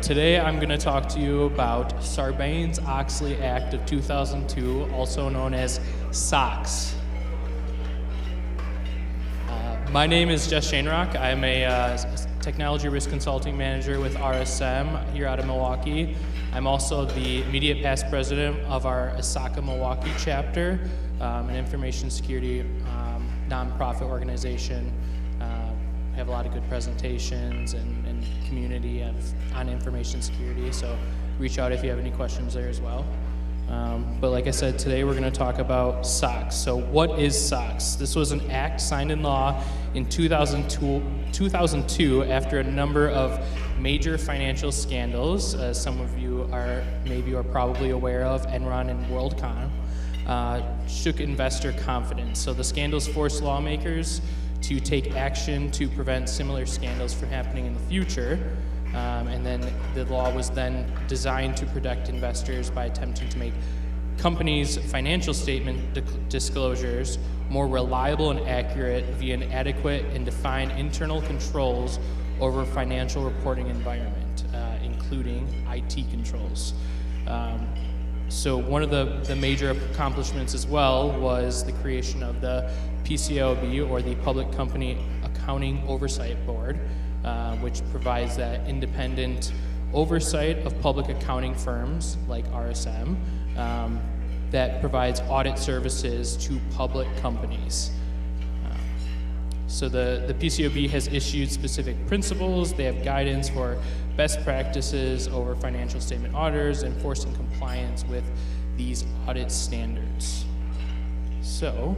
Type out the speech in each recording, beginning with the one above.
today I'm going to talk to you about Sarbanes-Oxley Act of 2002, also known as SOX. My name is Jes Schoenrock. I'm a technology risk consulting manager with RSM here out of Milwaukee. I'm also the immediate past president of our SockCon Milwaukee chapter, an information security nonprofit organization. I have a lot of good presentations and community on information security, so reach out if you have any questions there as well. But like I said, today we're going to talk about SOX. So what is SOX? This was an act signed in law in 2002 after a number of major financial scandals, as some of you are probably aware of, Enron and WorldCom, shook investor confidence. So the scandals forced lawmakers to take action to prevent similar scandals from happening in the future. And then the law was then designed to protect investors by attempting to make companies' financial statement disclosures more reliable and accurate via an adequate and defined internal controls over financial reporting environment, including IT controls. So one of the major accomplishments as well was the creation of the PCAOB, or the Public Company Accounting Oversight Board, which provides that independent oversight of public accounting firms like RSM that provides audit services to public companies. So the PCAOB has issued specific principles. They have guidance for best practices over financial statement auditors, enforcing compliance with these audit standards. So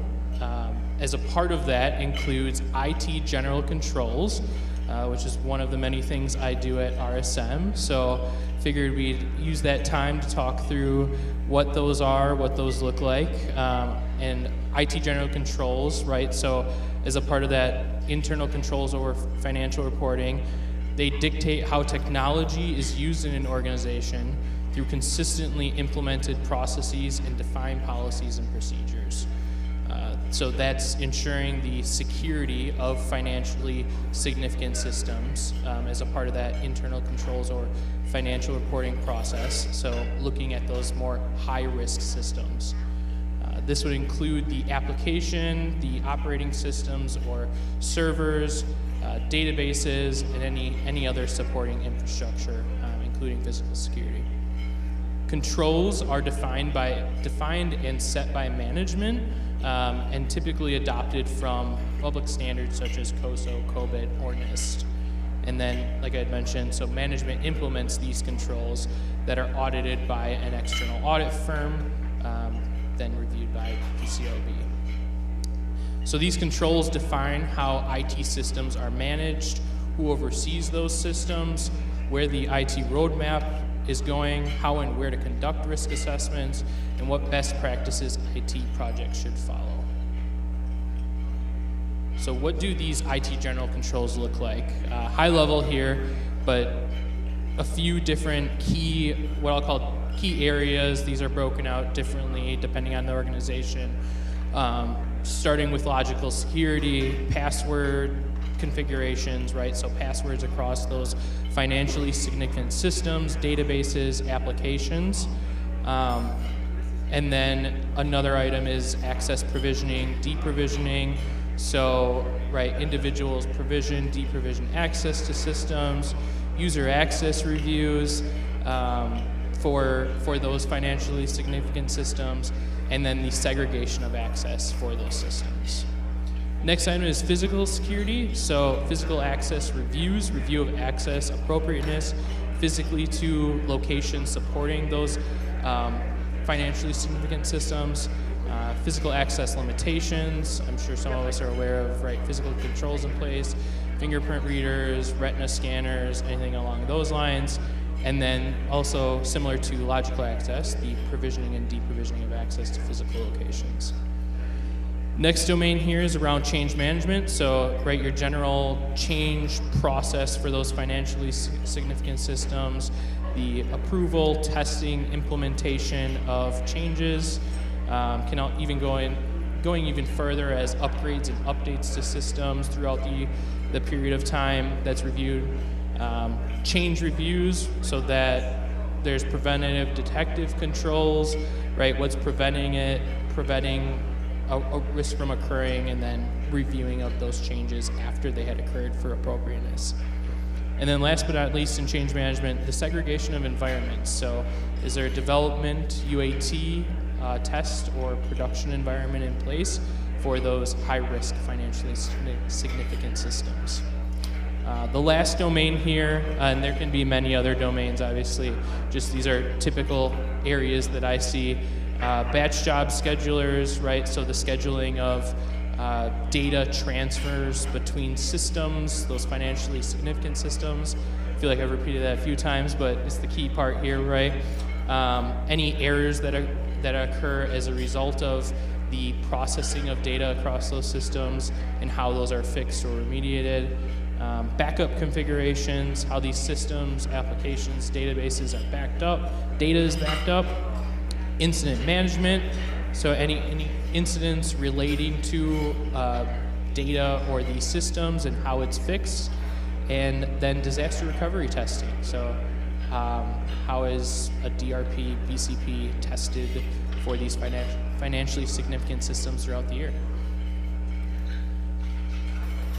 as a part of that includes IT general controls, which is one of the many things I do at RSM. So figured we'd use that time to talk through what those are, what those look like, and IT general controls, right? So as a part of that internal controls over financial reporting, they dictate how technology is used in an organization through consistently implemented processes and defined policies and procedures. So that's ensuring the security of financially significant systems as a part of that internal controls or financial reporting process. So looking at those more high-risk systems. This would include the application, the operating systems or servers, databases, and any other supporting infrastructure, including physical security. Controls are defined and set by management, and typically adopted from public standards such as COSO, COBIT, or NIST. And then, like I had mentioned, so management implements these controls that are audited by an external audit firm, then reviewed by PCAOB. So these controls define how IT systems are managed, who oversees those systems, where the IT roadmap is going, how and where to conduct risk assessments, and what best practices IT projects should follow. So what do these IT general controls look like? High level here, but a few different what I'll call key areas. These are broken out differently depending on the organization. Starting with logical security, password configurations, right? So passwords across those financially significant systems, databases, applications. And then another item is access provisioning, deprovisioning. So, right, individuals provision, deprovision access to systems, user access reviews for those financially significant systems, and then the segregation of access for those systems. Next item is physical security. So physical access reviews, review of access appropriateness physically to locations supporting those financially significant systems. Physical access limitations. I'm sure some of us are aware of, right, physical controls in place, fingerprint readers, retina scanners, anything along those lines. And then also similar to logical access, the provisioning and deprovisioning of access to physical locations. Next domain here is around change management. So, right, your general change process for those financially significant systems, the approval, testing, implementation of changes, can even going even further as upgrades and updates to systems throughout the period of time that's reviewed. change reviews so that there's preventative detective controls, right? What's preventing a risk from occurring, and then reviewing of those changes after they had occurred for appropriateness. And then last but not least in change management, the segregation of environments. So is there a development UAT test or production environment in place for those high-risk financially significant systems? The last domain here, and there can be many other domains obviously, just these are typical areas that I see. Batch job schedulers, right? So the scheduling of data transfers between systems, those financially significant systems. I feel like I've repeated that a few times, but it's the key part here, right? Any errors that occur as a result of the processing of data across those systems and how those are fixed or remediated. Backup configurations, how these systems, applications, databases are backed up, data is backed up. Incident management, so any incidents relating to data or these systems and how it's fixed. And then disaster recovery testing, so how is a DRP, BCP tested for these financially significant systems throughout the year?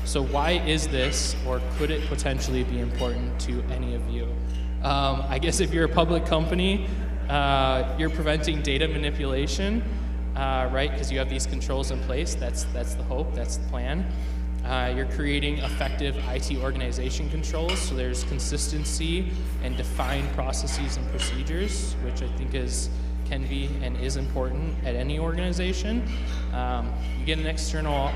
So why is this, or could it potentially be important to any of you? I guess if you're a public company, you're preventing data manipulation, right? Because you have these controls in place. That's the hope. That's the plan. You're creating effective IT organization controls, so there's consistency and defined processes and procedures, which I think can be and is important at any organization. You get an external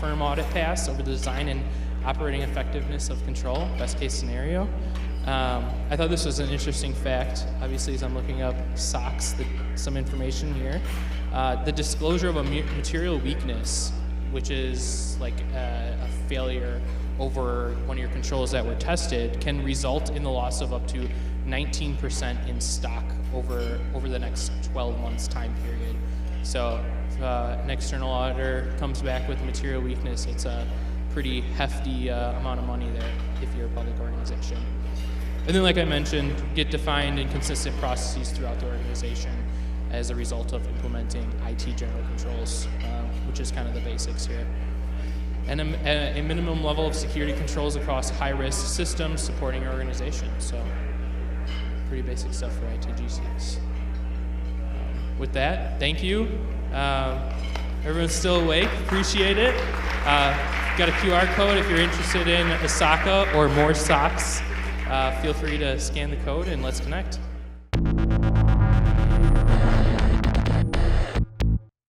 firm audit pass over the design and operating effectiveness of control, best case scenario. I thought this was an interesting fact, obviously, as I'm looking up SOX, some information here. The disclosure of a material weakness, which is like a failure over one of your controls that were tested, can result in the loss of up to 19% in stock over the next 12 months time period. So if an external auditor comes back with a material weakness, it's a pretty hefty amount of money there if you're a public organization. And then, like I mentioned, get defined and consistent processes throughout the organization as a result of implementing IT general controls, which is kind of the basics here. And a minimum level of security controls across high-risk systems supporting your organization. So pretty basic stuff for ITGCs. With that, thank you. Everyone's still awake, appreciate it. Got a QR code if you're interested in a SOCA or more SOX. Feel free to scan the code and let's connect.